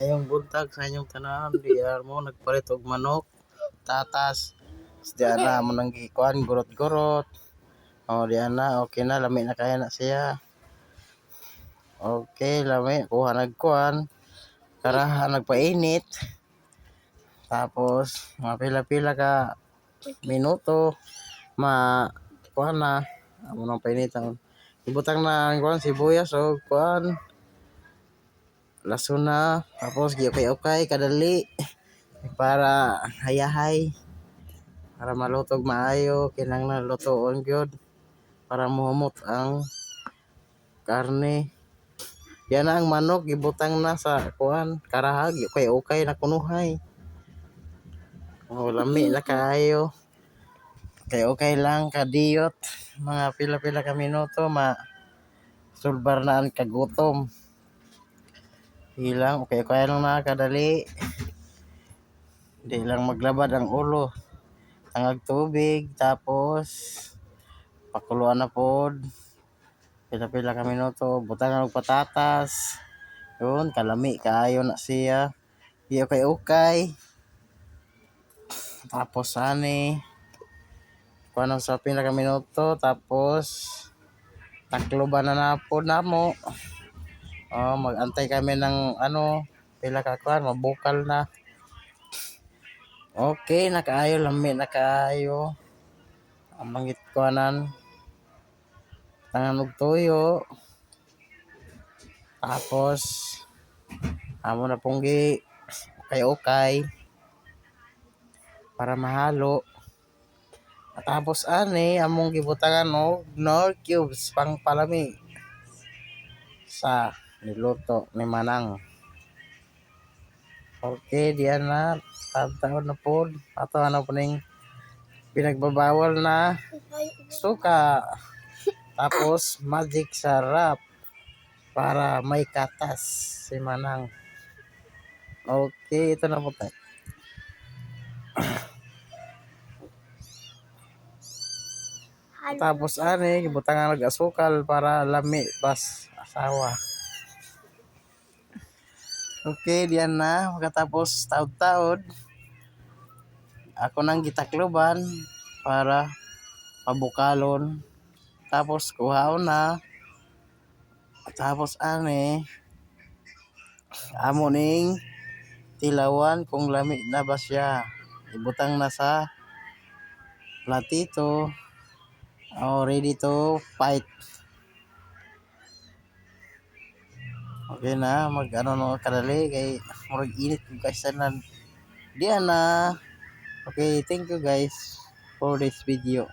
Ayong buntag sa inyong tanan, di mo nagpalit og manok, tatas. Di ana mo nang gikuan gurot-gurot. Di ana okay na lami na kaya na siya. Okay, lami kuha nagkuan. Karaha nagpainit. Tapos mga pila-pila ka minuto kuan na amo nang painitan. Ibutang na ang kuan sibuyas o kuan laso na, tapos giukay-ukay kadali para hayahay, para malutog maayo. Kinahanglan lutoon gyud para muhumot ang karne. Yan na ang manok gibutang na sa kuan karahag giukay-ukay na kunuhay. Lami na kaayo. Okay lang kadiyot, mga pila-pila ka minuto sulbar na ang kagutom. Ilang okay lang na kadali. Di lang maglabad ang ulo. Tangag tubig, tapos pakuluan na pod. Pila-pila ka minuto, butang og patatas. Yun, kalami kaayo na siya. Okay. Tapos kuan sa pila ka minuto, tapos takloban na napod namo. Magantay kami ng pila ka kuan, mabukal na. Okay, nakaayo, lami nakaayo. Ang mangit kuanan. Tangan og tuyo. Tapos amo na punggi okay para mahalo. Tapos among gibutangan og Knorr cubes pang palami sa niluto ni Manang. Okay, diyan na taon na po. Ato po ning pinagbabawal na suka. Tapos magic sarap para may katas si Manang. Okay, ito na po tayo. Tapos gibutangan og asukal para lami bas asawa. Okay, diyan na makatapos taod-taod. Ako nang gitakloban para pabukalon. Tapos kuhaon na. Tapos amo ning tilawan kung lami na ba siya. Ibutang na sa platito. Ready to fight. Okay na, no kadali kay murag init guys na. Diyan na. Okay, thank you guys for this video.